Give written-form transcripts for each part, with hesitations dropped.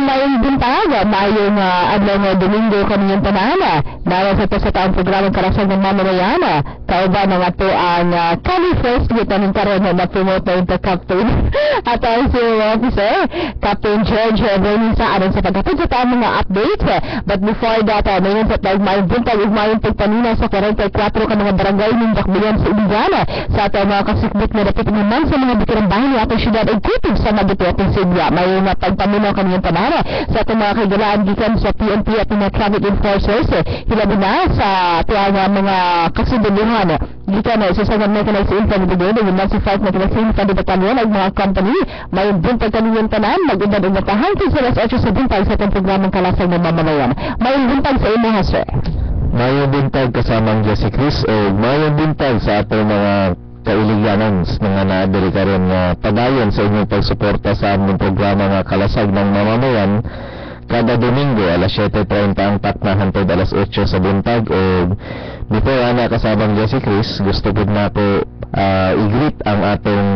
mayong buntag, mayong adlaw nga Domingo kaniyang panana. Dahil sa taong programang Karasag ng Mamamayan, kauban ng ato ang Cali First kita ng karon na promote na yung captain at ang si officer, Captain George Bernie sa aron sa pagkatid sa taong mga updates. But before that, mayroon sa taong mayong buntag ug mayong pagpanina sa 44 ka mga barangay ng Dakbayan sa Iligan sa ato mga kasikbit na dapat naman sa mga bikirang bahay ng atong syudad ug kutub sa Magituating Silya. Mayroon na pagpaminaw kaniyang panana sa ato mga kaigalaan gikan sa PNP at mga traffic enforcers. Hilabi na sa ato mga kasundaluhan gikan sa Southern Mechanized Infantry Brigade ug Nazi-5 Mechanized Infantry Battalion ug mga company. Mayroon buntag kaniyang tanan mag-ubad ug matahan sa alas 8 sa buntag sa atong programang Kalasag ng Mamamayan. Mayroon buntag sa imo, sir. Mayroon buntag kasamang Jesse Chris o mayroon buntag sa atong mga kailiganan nga naadiri karon nga padayon sa inyong pagsuporta sa among programa nga Kalasag ng Mamamayan kada Domingo alas 7:30 ang takna hangtod alas 8 sa buntag. O before ana kasabang Jesse Chris, gusto pud nako i-greet ang atong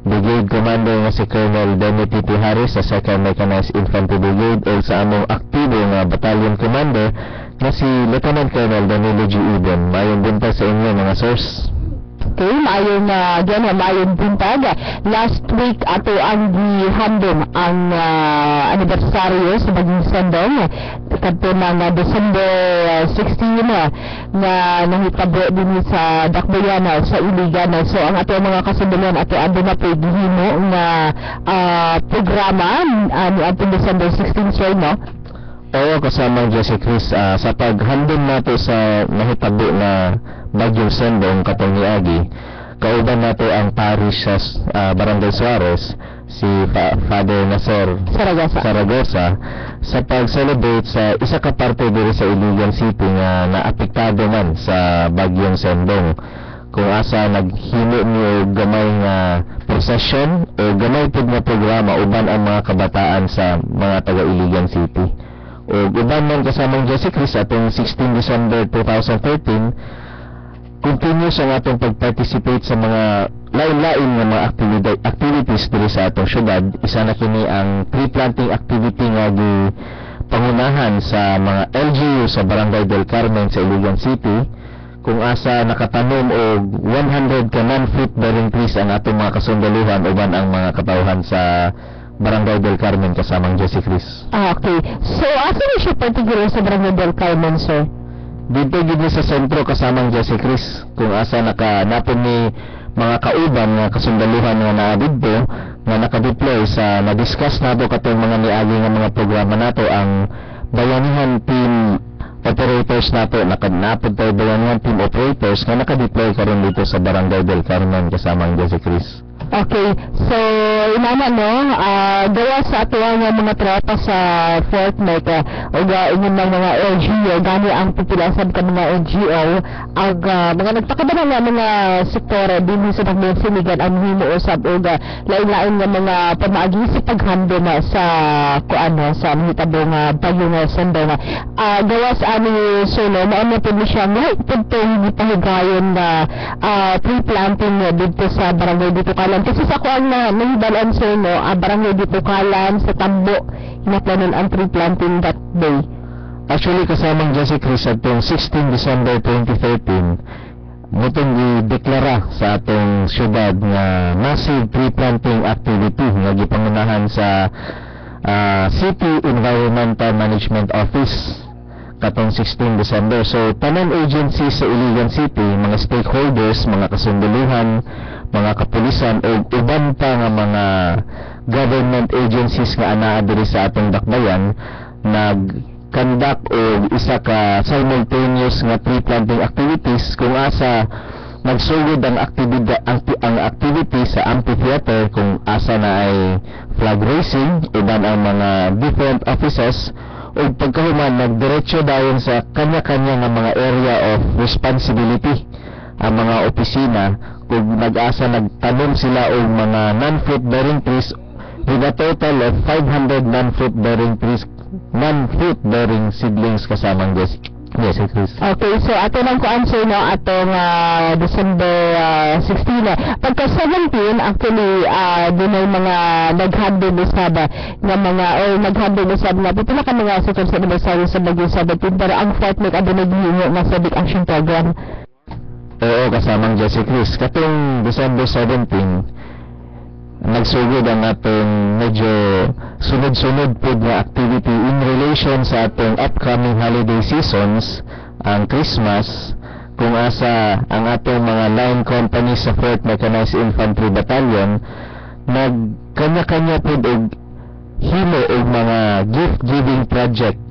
Brigade Commander nga si Colonel Denny P. Harris sa 2nd Mechanized Infantry Brigade o sa among aktibo nga Battalion Commander na si Lieutenant Colonel Danilo G. Ibon. Mayong buntag sa inyo mga source. Okay, mayong buntag. Last week ato ang gihandom ang anibersaryo sa baging sandong kadto ng December 16 na nahitabo din sa Dakbayan sa Iligan. So ang ato mga kasundaluhan ato ando na po gihimo nga programa ni atong December 16 sir, no? Oo, kasamang Jesse Chris, sa paghandom nato sa nahitabo na Bagyong Sendong katong niagi, kauban nato ang parish sa Barangay Suarez, si Father Nasser Saragosa sa pag-celebrate sa isa ka parte diri sa Iligan City nga naapektado man sa Bagyong Sendong, kung asa naghimo ni gamay nga procession o gamay pud nga programa uban ang mga kabataan sa mga taga Iligan City. O uban man kasamang Jesse Chris atong 16 December 2013 continuous ang atong pag-participate sa mga lain-lain nga mga activities diri sa atong syudad. Isa na kini ang tree planting activity nga pangunahan sa mga LGU sa Barangay del Carmen sa Iligan City, kung asa nakatanom og 100 ka non-fruit bearing trees ang atong mga kasundaluhan uban ang mga katawhan sa Barangay del Carmen kasamang Jesse Chris. Okay. So, asa ni siya particular sa Barangay del Carmen, sir? Dito gid sa sentro kasamang Jesse Chris, kung asa nakanapon ni mga kauban nga kasundaluhan nga naa didto nga nakadeploy sa na-discuss nato katong mga niagi nga mga programa nato ang bayanihan team operators nato. Nakanapod tayo bayanihan team operators nga nakadeploy karon dito sa Barangay del Carmen kasamang Jesse Chris. Okay, so inana no, gawa sa ato nga mga tropa sa Fortnite o ingon ng mga LGU gani ang populasan ka mga NGO ang mga nagpakabana nga mga sektor din sa Dakbayan Siligan ang himo usab og lain-lain nga mga pamaagi sa paghandom sa kuano sa mahitabo nga Bagyong Sendong. Gawa sa ani solo na pud siya nga pudtong gipahigayon na tree planting dito sa barangay dito kalan. Kasi sa kuan na nahibalan sir no, barangay dito kalan sa Tambo hinaplanon ang tree planting that day. Actually kasamang Jesse Chris atong 16 December 2013 mutong gideklara sa atong syudad nga massive tree planting activity nga gipangunahan sa City Environmental Management Office katong 16 December. So tanan agencies sa Iligan City, mga stakeholders, mga kasundaluhan, mga kapulisan o uban pa nga mga government agencies nga anaa diri sa atong dakbayan nag-conduct o isa ka simultaneous nga tree planting activities kung asa nagsugod ang activity sa amphitheater, kung asa na ay flag raising uban ang mga different offices o pagkahuman nagdiretso dayon sa kanya-kanya nga mga area of responsibility ang mga opisina kung nag-asa nagtanom sila og mga non-fruit bearing trees with a total of 500 non-fruit bearing trees, non-fruit bearing seedlings kasamang Jesse Chris. Okay, so ato nang answer no atong December 16. Pagka 17 actually dunay mga naghandle usab nga mga or naghandle usab na pipila ka mga sa anibersaryo sa Baguio 17 pero ang Fortnite adunay gihingo nga civic action program. Oo, kasamang Jesse Chris. Katong December 17 nagsugod ang atong medyo sunod-sunod po nga activity in relation sa atong upcoming holiday seasons, ang Christmas, kung asa ang atong mga line company sa 4th Mechanized Infantry Battalion nagkanya-kanya po og himo og mga gift-giving project.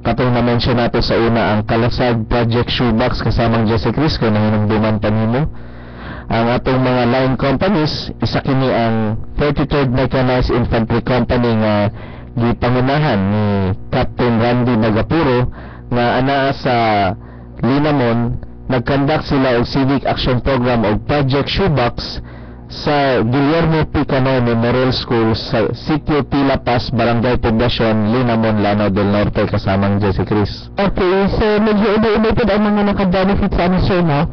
Katong na-mention nato sa una ang Kalasag Project Shoebox kasamang Jesse Chris kung nanginumduman pa nimo. Ang atong mga line companies, isa kini ang 43rd Mechanized Infantry Company nga gipangunahan ni Captain Randy Magapuro nga anaa sa Linamon. Nagkandak sila og civic action program og Project Shoebox sa Guillermo P. Cano Memorial School sa Sitio Tila Paz, Barangay Poblacion, Linamon, Lanao del Norte kasamang Jesse Chris. Okay, so medyo iba-iba po ang mga naka-benefit sa ano sir, no?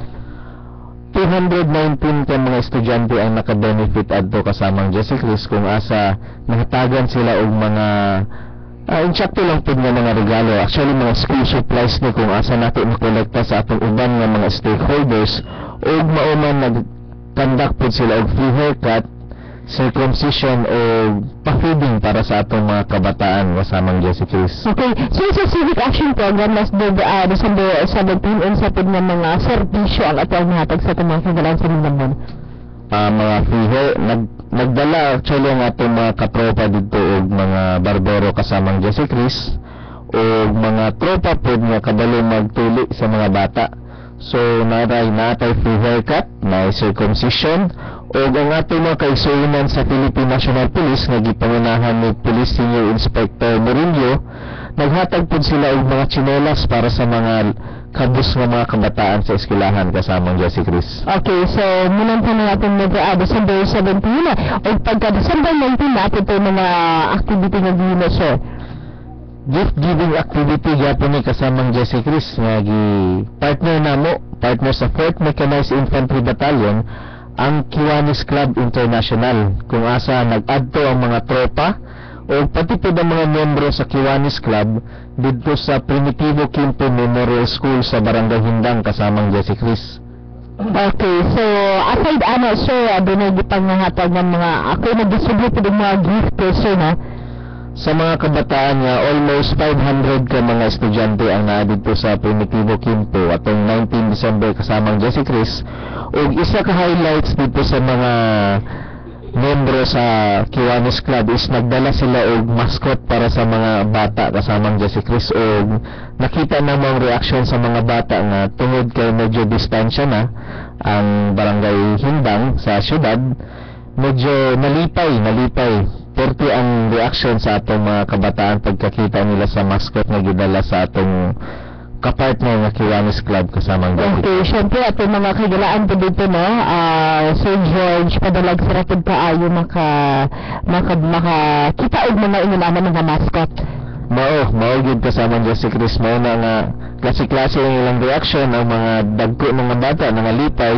219 ka mga estudyante ang naka-benefit adto kasamang Jesse Chris kung asa nahatagan sila og mga insakto lang po nga mga regalo, actually mga school supplies ni kung asa nato makolekta sa atong uban nga mga stakeholders og mauman nag-conduct po sila og free haircut, circumcision o pa-feeding para sa atong mga kabataan kasamang Jesse Chris. Okay, so sa civic action program last December 17 unsa pud nga mga serbisyo ang atong nahatag sa atong mga kagalan sa Mindanao? Mga free hair, nagdala actually ang atong mga katropa dito og mga barbero kasamang Jesse Chris og mga tropa pod nga kabalo magtuli sa mga bata. So natay free haircut, may circumcision og ang atong mga kaigsuonan sa Philippine National Police nga gipangunahan ni Police Senior Inspector Murillo, naghatag pod sila og mga tsinelas para sa mga kabus nga mga kabataan sa eskwelahan kasamang Jesse Chris. Okay, so munang pa natin December 17 o pagka December 19 natin ito mga activity nga gino sir. Gift giving activity gyapon ni kasamang Jesse Chris nga partner sa 4th Mechanized Infantry Battalion ang Kiwanis Club International kung asa nag-adto ang mga tropa o pati po ang mga miyembro sa Kiwanis Club dito sa Primitivo Quinto Memorial School sa Barangay Hindang kasamang Jesse Chris. Okay, so aside sir, doon ay gipanghatag ng mga ako nag-distribute ng mga gift sir na sa mga kabataan nga almost 500 ka mga estudyante ang naa dito sa Primitivo Quinto atong 19 December kasamang Jesse Chris ug isa ka highlights dito sa mga membro sa Kiwanis Club is nagdala sila og mascot para sa mga bata kasamang Jesse Chris og nakita namang reaction sa mga bata nga tungod kay medyo distansya na ang Barangay Hindang sa syudad, medyo nalipay porti ang reaction sa atong mga kabataan pagkakita nila sa mascot nga gidala sa atong kapartner nga Kiwanis Club kasamang Jesse. Okay, syempre atong mga kagalaan po dito no, Sir George padalag sa rapid kaayo makakita og mga inulaman ng mascot. Mao gid kasamang Jesse Chris, mao na nga klase-klase ang ilang reaction ang mga dagko mga bata nga lipay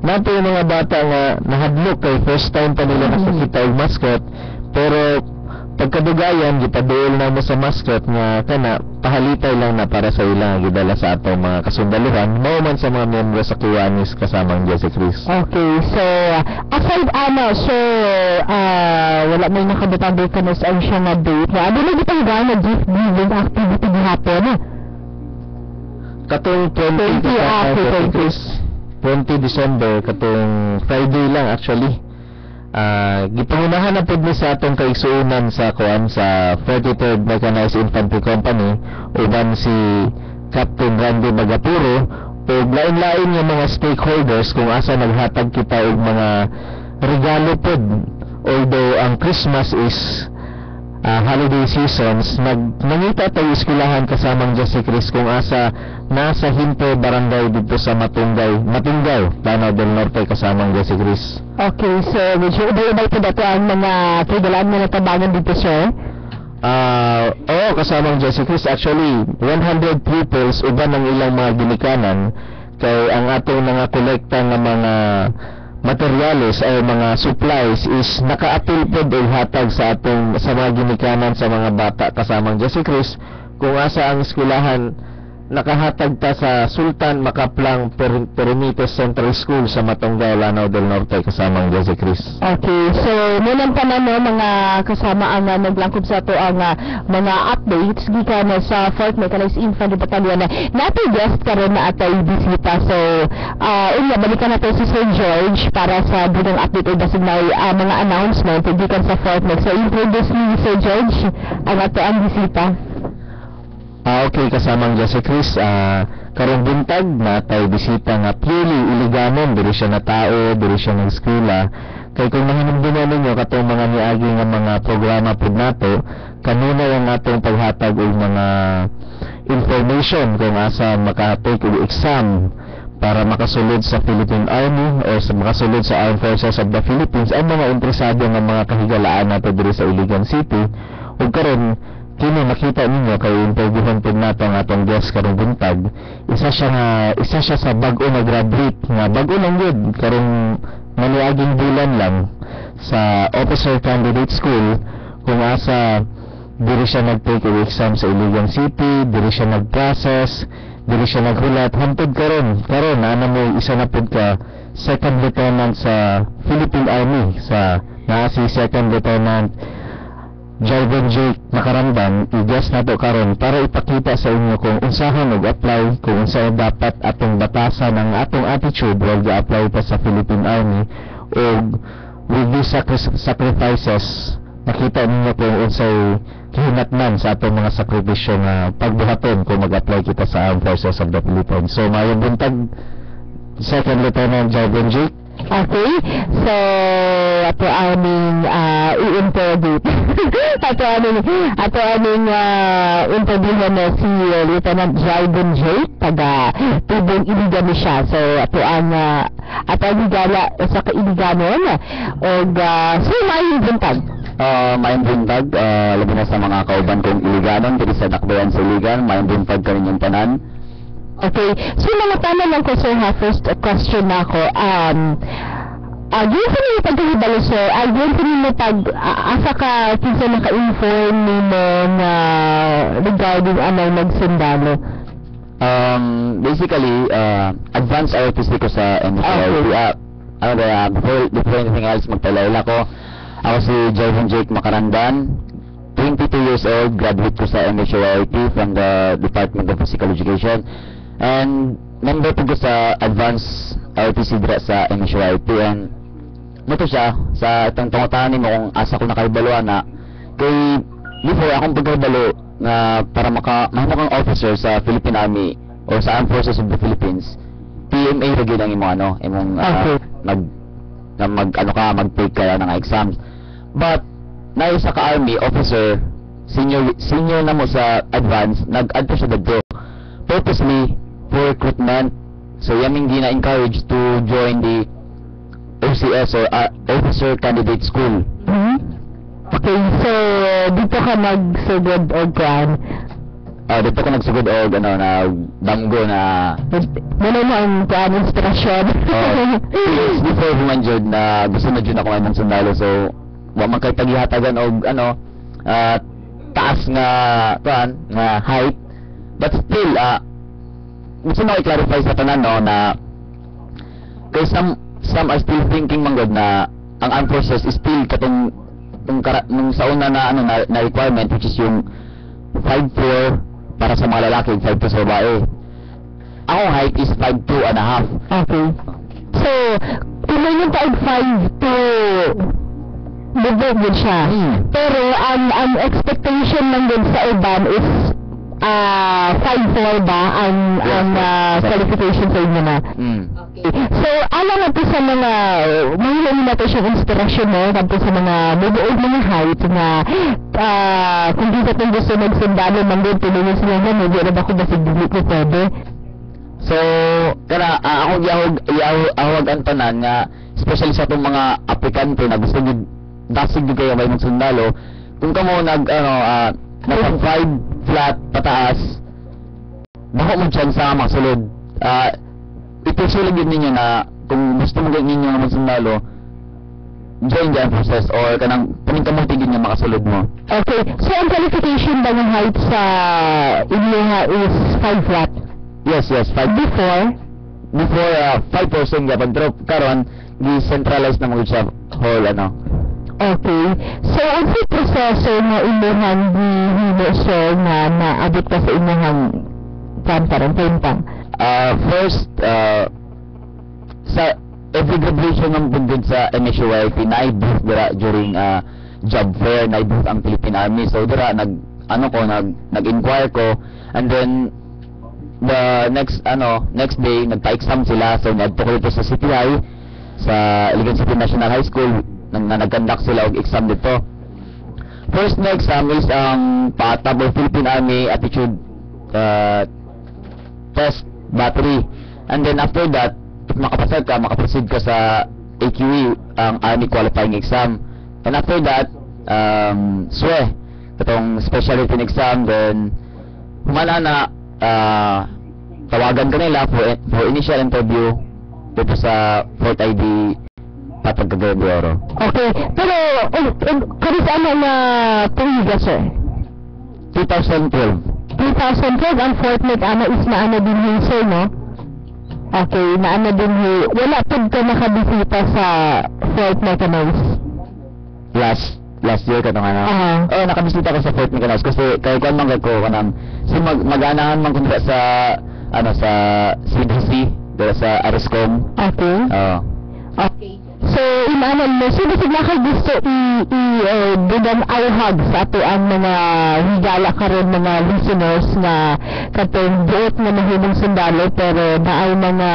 nato yung mga bata nga nahadlok kay first time pa nila nakakita og mascot pero pagkadugayan gipaduol na mo sa mascot nga kana pahalitay lang na para sa ilang gidala sa atong mga kasundaluhan mao man sa mga miyembro sa Kiwanis kasamang Jesse Chris. Okay, so aside so wala may nakabutang ka na sa siya nga date na ano na gitang gana gift giving activity gihapon katong 20 December katong Friday lang actually. Gipangunahan na pud ni sa atong kaigsuonan sa sa 43rd Mechanized Infantry Company uban si Captain Randy Magapuro o lain-lain nga mga stakeholders kung asa naghatag kita og mga regalo pud. Although ang Christmas is holiday seasons, nangita tayo eskwelahan kasamang Jesse Chris kung asa nasa Hinto Barangay dito sa Matungay, Lanao del Norte kasamang Jesse Chris. Okay, so medyo iba-iba po dito ang mga kailangan na natabangan dito sir? Oo, kasamang Jesse Chris. Actually, 100 pupils, uban ng ilang mga ginikanan, kay ang atong mga kolekta ng mga materyales o mga supplies is naka-apil po o hatag sa atong sa mga ginikanan sa mga bata kasamang Jesse Chris. Kung asa ang eskwelahan nakahatag ta sa Sultan Makaplang Permites Central School sa Matonggaw, Lanao del Norte kasamang Jose Chris. Okay, so munang pa na mga kasama ang naglangkob sa to ang mga updates gikan sa 4th Mechanized Infantry Battalion nato guest karon na atay bisita. So unya balikan nato si Sir George para sa dunang update o basig na mga announcement gikan sa 4th Mech. So introduce ni Sir George ang ato ang bisita. Okay, kasamang Jose Chris, karong buntag na tayo bisita nga purely iliganon, diri siya na tao, diri siya ng eskwela. Kay kung mahinumduman ninyo katong mga niagi nga mga programa pud nato, kanina yung atong paghatag og mga information kung asa makatake og exam para makasulod sa Philippine Army o sa makasulod sa Armed Forces of the Philippines ang mga interesado nga mga kahigalaan nato diri sa Iligan City. Ug karon kini makita ninyo kay interviewhan pud nato ang atong guest karong buntag, isa siya sa bag-o na graduate nga bag-o lang gyud karong maniaging bulan lang sa Officer Candidate School kung asa diri siya nag-take ang exam sa Iligan City, diri siya nag-process, diri siya naghulat hantod karon ana mo isa na pud ka second lieutenant sa Philippine Army sa naa si Second Lieutenant Jarvin Jake Makaramdan. I-guess na to karon para ipakita sa inyo kung unsahan mag-apply, kung unsa dapat atong batasan ang atong attitude while ga-apply pa sa Philippine Army o with these sacrifices nakita ninyo kung unsay kahinatnan sa atong mga sakripisyo nga pagbuhaton kung mag-apply kita sa Armed Forces of the Philippines. So mayong buntag Second Lieutenant Jarvin Jake. Okay, so ato aming i-interview ato aming interviewhan na si Lieutenant Jarvin Jake taga Tubong Iligan siya. So ato ang gala sa kailiganon og so mayong buntag. Mayong buntag, labi na sa mga kauban kong Iliganon dito sa Dakbayan sa Iligan, mayong buntag kaninyong tanan. Okay, so mga tanong lang ko sir ha, first question na ako, yun sa mga pagkahibalo sir, yun sa mga asa ka kinsa naka-inform nimo na regarding anong nagsundalo? Basically, advanced ROTC ko sa MSRP. Before anything else, magpalaila ko. Ako si Jarvin Jake Makarandan, 22 years old, graduate ko sa MSRP from the Department of Physical Education. And member po ko sa advanced ROTC dira sa MSRP. And ito siya, sa itong tungotahan mo kung asa ko nakahibalo na kay before akong pagkahibalo na para mahimo kang officer sa Philippine Army o sa Armed Forces of the Philippines, PMA lagi lang imong mag-take ka ng exams. But naisa ka Army officer, senior na mo sa advance, nag-add pa siya dito purposely for recruitment. So yaming gina-encourage to join the OCS or Officer Candidate School. Okay, so dito ka nagsugod og kan? Dito ko nagsugod og na banggo na muna mo ang inspirasyon. Before human jud na gusto na jud ako may mong sundalo, so wa man kay paghihatagan og taas nga height, but still gusto na i-clarify sa tanan na kay some are still thinking manggod na ang Armed Forces is still katong nung sa una na requirement, which is yung 5'4" para sa mga lalaki, 5'2" sa babae. Ako height is 5'2 and a half. Okay. So, kung may yung taig 5'2", bubog yun siya. Pero, ang expectation lang din sa iban is 5'4" ba ang qualification sa inyo na? Okay. So, alam natin sa mga mahilang natin siyang inspirasyon mo natin sa mga bubuod mga height na kung di natin gusto magsundalo manggod tulungan sila na hindi na ba kung basig dili ko pwede? So, kaya ako awag ang tanan nga especially sa itong mga aplikante na gusto nyo dasig nyo kayo may magsundalo, kung kamo nasa 5 flat pataas, bako mo chance sa makasulod. Ipagsulig yun ninyo na kung gusto mo ganyan ninyo nga magsundalo, join the armed forces or kanang paningkamuti yun nga makasulod mo. Okay. So, ang qualification ba ng height sa inyo nga is 5 flat? Yes, 5. Before? Before 5% nga pag-drop karon gi-centralize na mo siya whole ano. Okay. So, ang si proseso nga imuhang gihimo sir na naabot ka sa imuhang pantang? First, sa every graduation ng bundod sa MSUYP, na-booth dira during job fair, na-booth ang Philippine Army. So, dira, nag-inquire ko, and then, the next day, nagpa-exam sila. So, nagto ko dito sa CTI, sa Iligan City National High School, nag-conduct sila og exam dito. First na exam is ang PATAB or Philippine Army Attitude Test Battery. And then after that, if makaproceed ka sa AQE, ang Army Qualifying Exam. And after that, SWE, itong Special Written Exam. Then, humana na, tawagan ka nila for initial interview dito sa Fort ID Patag Cagayan de Oro. Okay. Pero, kanis ano na tuwiga sir? 2012. 2012, ang fortnight is na din yun sir, no? Okay, na din yun. Wala pud ka nakabisita sa fortnight announce? Last year ka ano? Oh, nakabisita ko sa Fort Nicolas kasi kay kuan man ko kanang mag-anahan man ko sa sa CDC dira sa Ariscom. Okay. Okay. So, inanan mo, sino sila kayo gusto i-bigang ihag sa ato ang mga higala karon mga listeners na katong buot na mahimong sundalo pero na ay mga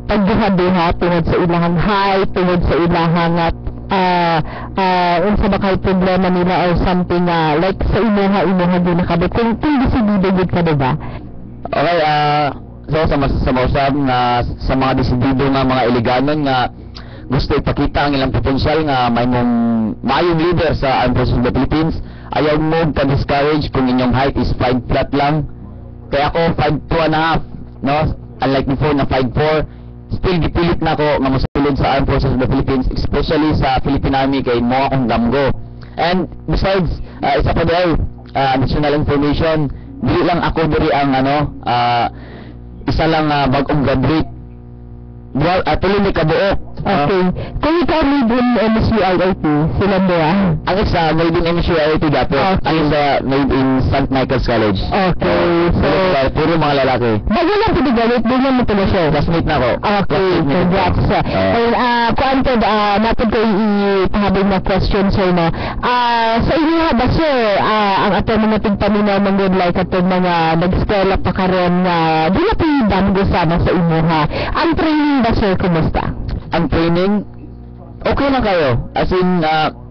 pagduha-duha tungod sa ilahang height, tungod sa ilahang unsa ba kay problema nila or something like sa imuha din nakabot kung desidido gud ka diba? Okay, so sa mausab na sa mga desidido nga mga iliganon nga gusto ipakita ang ilang potensyal nga mayong leader sa Armed Forces of the Philippines, ayaw mo ka-discourage kung inyong height is 5 flat lang. Kaya ako 5'2.5", no? Unlike before na 5'4", still gipilit na ako nga masulod sa Armed Forces of the Philippines, especially sa Philippine Army kay mo akong damgo. And besides, isa pa dahil additional information, di lang ako diri ang isa lang bagong graduate. Tuloy ni kabuo. Okay. Kung ikaw may din MSUIIT, sila ba? Ang isa, made in MSUIIT dapat. Okay. Ang isa, made in St. Michael's College. Okay. So, puro mga lalaki. bago lang pinigalit, din lang mo pala siya. Classmate na ako. Okay, congrats. And kuan ko natin ko ipahabol na question sir na. Sa inyo ba sir, ang ato mga tigpaminaw ng good life at mga nag-eskwela pa karon na di na pinidam sana sa inyo ha. Ang training ba sir, kumusta? Ang training, okay lang kayo. As in,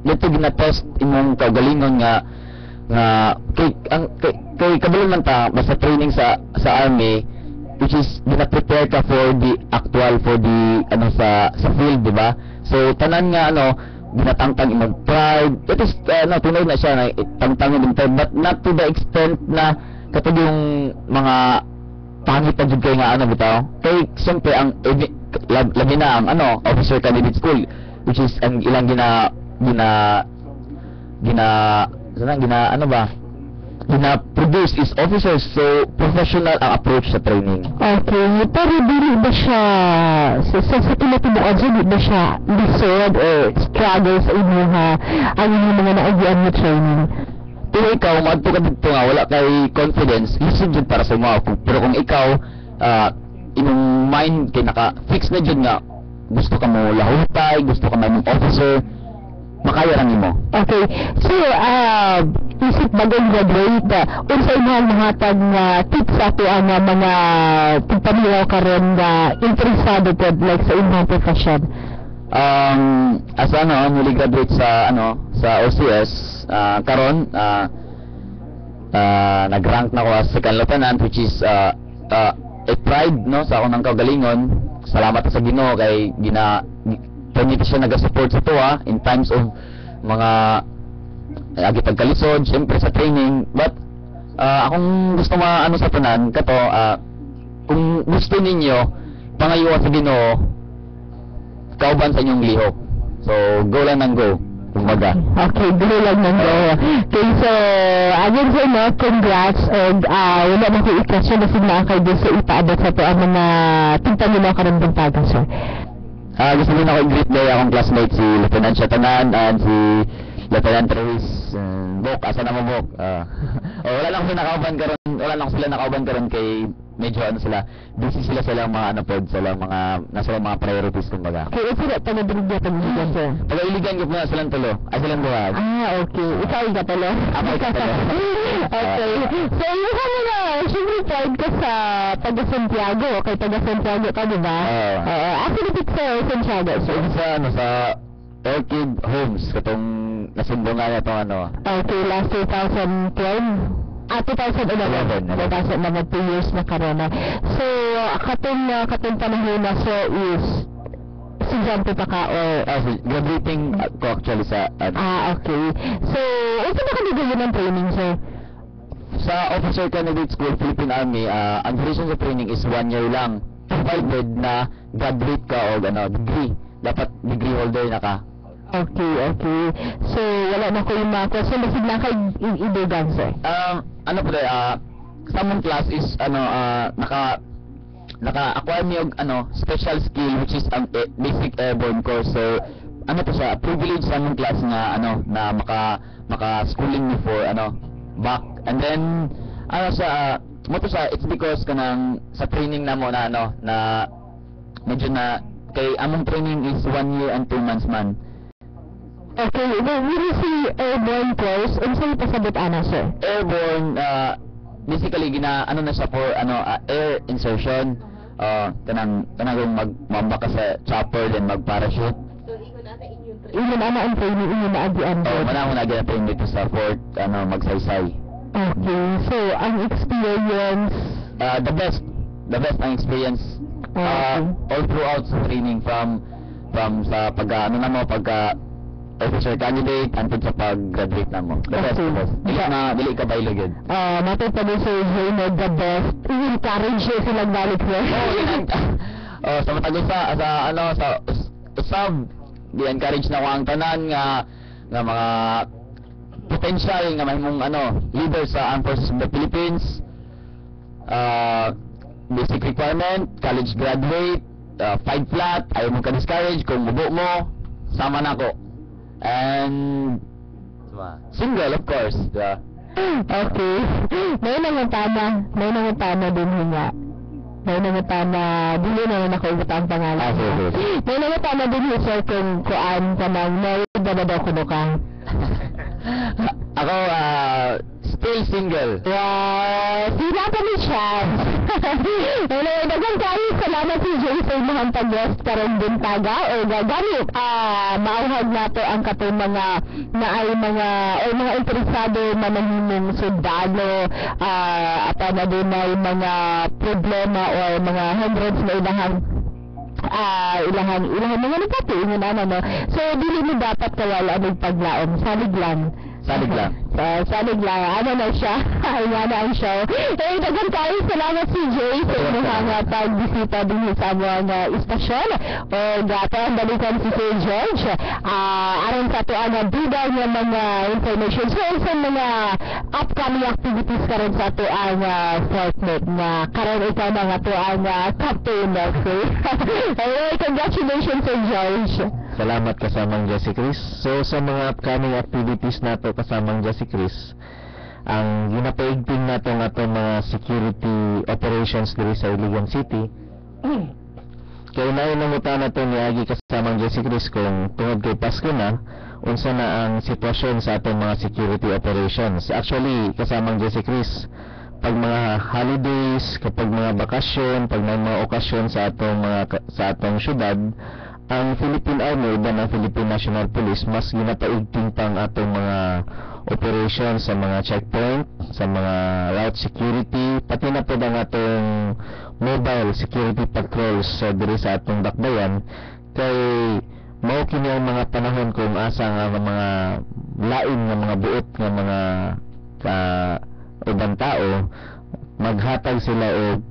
dito gina-test imong kagalingon nga kay kabalo man ta basta training sa Army, which is gina-prepare ka for the sa field, di ba? So tanan nga ginatangtang imong pride. It is tunay na siya na tangtang imong pride, but not to the extent na katong yung mga pangit na jud kay nga bitaw. Kay siyempre ang labi na ang officer candidate school, which is ang ilang gina-produce is officers, so professional ang approach sa training. Okay, pero dili ba siya sa tinatubaan siya, di ba siya lisod or struggle sa inyo ang inyong mga naagian na training? Pero ikaw, maadto ka dito nga, wala kay confidence, lisod yun para sa mga. Pero kung ikaw, imong mind kay naka-fix na dyan nga, gusto ka mo lahutay, gusto ka may officer, makaya lang mo. Okay. So, isip bagong graduate, unsa imong mahatag nga tips sa ato ang mga tigpamilaw karon nga interesado ko like sa imong profession? As newly graduate sa OCS, karon nag-rank na ko as second lieutenant, which is a pride sa akong kagalingon. Salamat sa Ginoo kay permit siya nag-support sa tuwa in times of mga agi pagkalisod syempre sa training, but akong gusto maano sa tanan kato, kung gusto ninyo pangayuwa sa Ginoo, kauban sa inyong lihok, so go lang ng go, kumbaga. Okay, go lang ng go. Okay, so, again sir, no, congrats, and wala na ko ikasyon na sila kayo doon sa ipaabot sa to ang mga tingtan nyo na karandang taga, sir. Gusto din ako i-greet day akong classmate si Lieutenant Shatanan and si Lieutenant Ruiz Bok, asa na mo Bok? Wala lang sila nakauban karon kay medyo ano sila, busy sila sa mga ano pod, sa mga priorities kumbaga. Okay, sir, taga-dirigya pag-iligan, sir. Taga-iligan ko na silang tulo. Ay silang duwag. Okay. Ikaw ka pala. Ako ka pala. Okay. So, yung ano na, syempre proud ka sa taga-Santiago. Kay taga-Santiago ka, di ba? Oo. Actually, sa Santiago, So, sir. sa Orchid Homes, katong nasundo nga na itong ano. Okay, last 2012. 2011. 2 years na karona. So, katong panahon na so is estudyante pa ka or Graduating ko actually sa okay. So, ito na kanigay ng training, sir? sa Officer Candidate School, Philippine Army, ang duration sa training is 1 year lang. Provided na graduate ka o degree. Dapat degree holder na ka. Okay. So, wala na ko yung mga question. Basig na kayo idugan, sir? Ano po sa mong class is naka-acquire niyo special skill which is ang basic airborne course. So, ano po siya, privilege sa mong class na na maka-schooling niyo for back. And then, mo to siya, it's because kanang sa training na mo na medyo na, kay among training is 1 year and 2 months man. Okay, when you see airborne course, saan pasabot sir? Airborne, basically na siya for air insertion. Kanang magmamba ka sa chopper then mag-parachute. Ingon ang training, ingon na agian. Manahon na agian training dito sa Fort Magsaysay. Okay, so ang experience, the best ang experience all throughout sa training from sa pagka officer candidate until sa pag-graduate na mo. The best. Dili ka bailo gid. Natin pa din sir, the best. I-encourage you silang balik, sir. Sa matagos sa usab, di-encourage na ko ang tanan nga mga potential nga mahimong leader sa Armed Forces of the Philippines. Basic requirement, college graduate, 5 flat, ayaw mo ka-discourage, kung mubo mo, sama na ko. And single, of course. Okay. May nangutana din nga. May nangutana, dili na ako ubot ang pangalan. May nangutana din sir kung kuan ka nang married na daw kuno ka. Ako, still single. Wow, sila pa ni chance. Dagang kayo, salamat si Jay sa imong pag-guest karon din taga o gagamit. Maauhag nato ang katong mga mga interesado na mahimong sundalo, at na din ay mga problema o mga hindrance na ilahang mga nagpatiingon no. So dili mo dapat kawala ang paglaom, salig lang. Salig lang. Ano na siya? Ay, na ang show. Dagan tayo. Salamat si Jay sa mga pagbisita din sa mga istasyon. O gato, ang balikan si Sir George. Aron sa ito ang dudaw niya mga information. So, sa mga upcoming activities karon sa ito ang Fortnite na karon ikaw na nga ito ang captain. Okay, congratulations Sir George. Salamat kasamang Jesse Chris. So sa mga upcoming activities nato kasamang Jesse Chris, ang ginapaigting nato nga mga security operations diri sa Iligan City. Kaya nangutan nato ni Agi kasamang Jesse Chris kung tungod kay Pasko na, unsa na ang sitwasyon sa atong mga security operations. Actually kasamang Jesse Chris, pag mga holidays, kapag mga bakasyon, pag may mga okasyon sa atong syudad, ang Philippine Army dan ang Philippine National Police mas ginapaigting pang atong mga operations sa mga checkpoint, sa mga route security, pati na po ang atong mobile security patrols diri sa atong dakbayan, kay mao kini ang mga panahon kung asa nga mga lain nga mga buot nga mga ubang tao maghatag sila og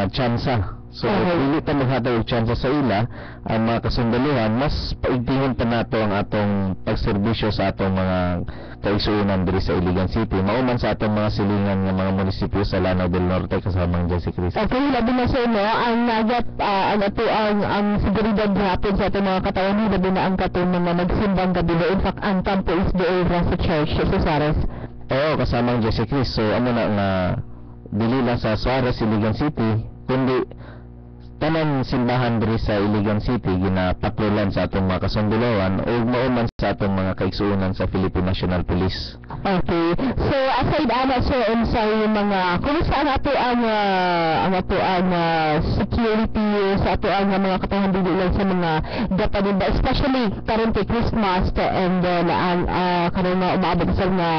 tsansa. So, dili ta maghatag og tsansa sa ila ang mga kasundaluhan, mas paigtingin pa nato ang atong pagserbisyo sa atong mga kaigsuonan diri sa Iligan City, mauman sa atong mga silingan nga mga munisipyo sa Lanao del Norte kasama ang Jesse Cristo. Okay, labi na sa inyo, ang nagat, ang seguridad hapon sa atong mga katawan, labi na ang katong mga nagsimbang gabi. In fact, ang tampo is the over sa church sa Suarez. Oo, kasama ang Jesse Cristo. So, amo na nga, dili lang sa Suarez, Iligan City, kundi tanan simbahan diri sa Iligan City ginapatlulan sa atong mga kasundalohan o mauman sa atong mga kaigsuonan sa Philippine National Police. Okay. So aside ana sir unsay mga kumusta ang ato ang security sa ato ang mga katawhan dili lang sa mga dapat especially karon kay Christmas and then karon na umaabot sa mga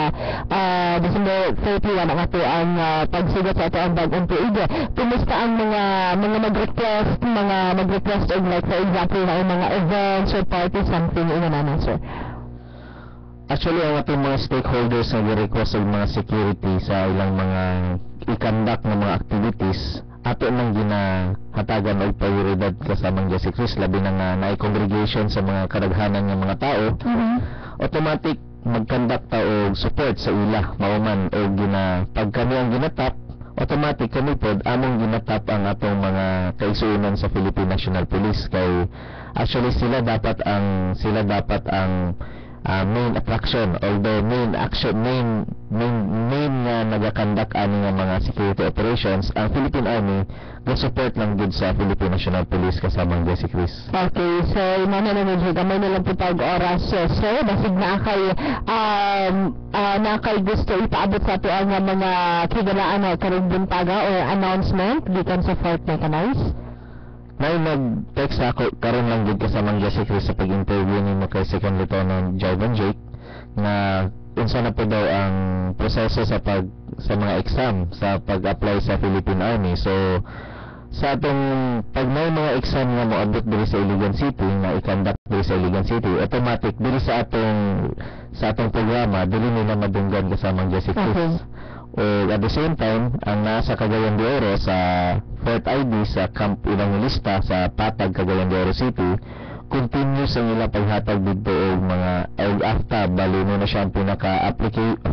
December 31 ang ato ang pagsigat sa ato ang bag-ong tuig. Kumusta ang mga mag-request og like for example na mga events or parties something ina naman sir? Actually, ang atong mga stakeholders na gi-request og mga security sa ilang mga ikandak ng mga activities ato nang ginahatagan og prioridad kasamang Jesse Cruz labi na nga naay-congregation sa mga kadaghanan ng mga tao. Automatic magkandak ta og support sa ila mauman og pag kami ang ginatap automatic kami pod among ginatap ang atong mga kaigsuonan sa Philippine National Police kay actually sila dapat ang main attraction or the main nga nagakandak ani nga mga security operations. Ang Philippine Army go support lang gud sa Philippine National Police kasama ang Jesse Cruz. Okay, so imana na medyo gamay na lang po oras so basig na kay gusto ipaabot sa ato ang mga kigalaan karong buntaga or announcement gikan sa Fort Mechanized. May nag-text ako karon lang gud kasamang Jesse Cruz sa pag-interview nimo kay Second Lieutenant Jarvan Jake na unsa na po daw ang proseso sa mga exam sa pag-apply sa Philippine Army. So sa atong pag may mga exam nga moabot diri sa Iligan City na ikandak diri sa Iligan City, automatic diri sa atong programa dili nila madunggan kasamang Jesse Cruz. O at the same time, ang nasa Cagayan de Oro sa Fort ID sa Camp Evangelista sa Patag, Cagayan de Oro City, continuous ang ilang paghatag dito o mga after bali mo na siya ang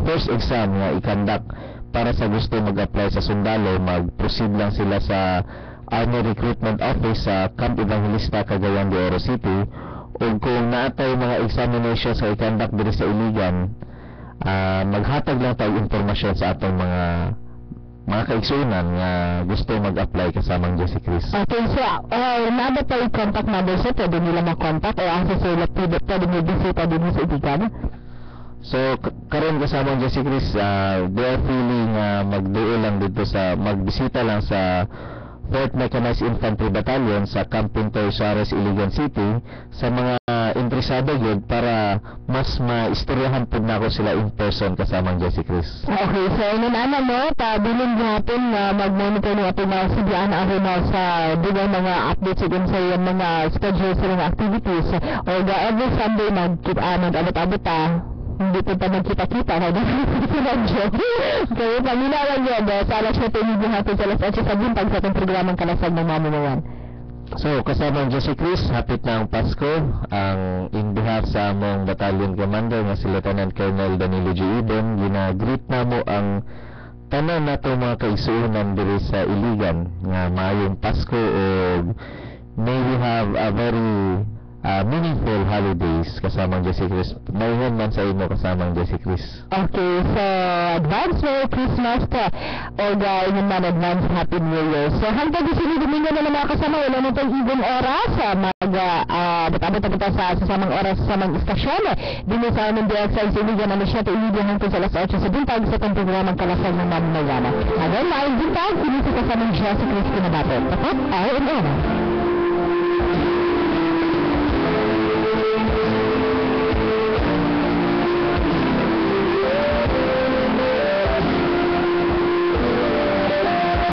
first exam nga ikandak para sa gusto mag-apply sa sundalo, mag-proceed lang sila sa Army Recruitment Office sa Camp Evangelista, Cagayan de Oro City. O kung naatay mga examinations sa ikandak dito sa Iligan, maghatag lang tayo informasyon sa atong mga kaigsuonan nga gusto mag-apply kasamang Jesse Cruz. Okay, so nada tayo contact number sir, pwede nila makontak o asa sila pwede nyo bisita din sa Iligan? So karon kasamang Jesse Cruz, they are feeling magduo lang dito sa magbisita lang sa Fort Mechanized Infantry Battalion sa Camp Pintor Suarez, Iligan City sa mga interesado yun para mas maistoryahan po na ako sila in person kasamang Jesse Cruz. Okay, so inanana mo, pabiling natin na mag-monitor natin na sibyaan ako na sa bilang mga updates din sa yung mga schedule sa mga activities or every Sunday mag-abot-abot hindi po pa nagkita-kita na sa radyo. Kaya paminawan yun, sa alas 7 hindi natin sa alas 8 sa buntag sa itong programang Kalasag ng Mamamayan. So, kasama ang Jesse Cruz, hapit na ang Pasko. In behalf sa among battalion commander nga si Lieutenant Colonel Danilo G. Ibon, gina-greet na mo ang tanan nato mga kaigsuonan diri sa Iligan nga maayong Pasko o may we have a very meaningful holidays kasamang Jesse Cruz. Mayroon man sa imo kasamang Jesse Cruz. Okay, so advance Merry Christmas o yun man advance Happy New Year. So hanggang gusto nyo Domingo na mga kasama, wala na itong ibang oras mag-abot-abot sa sasamang oras sa mga istasyon. Dino sa aming DXI Iligan na siya ito iligan hanggang sa alas 8 sa buntag sa itong programang Kalasag ng Mamamayan. Again, maayong buntag, sinisip kasamang Jesse Cruz kinabapit. Tapos, ay,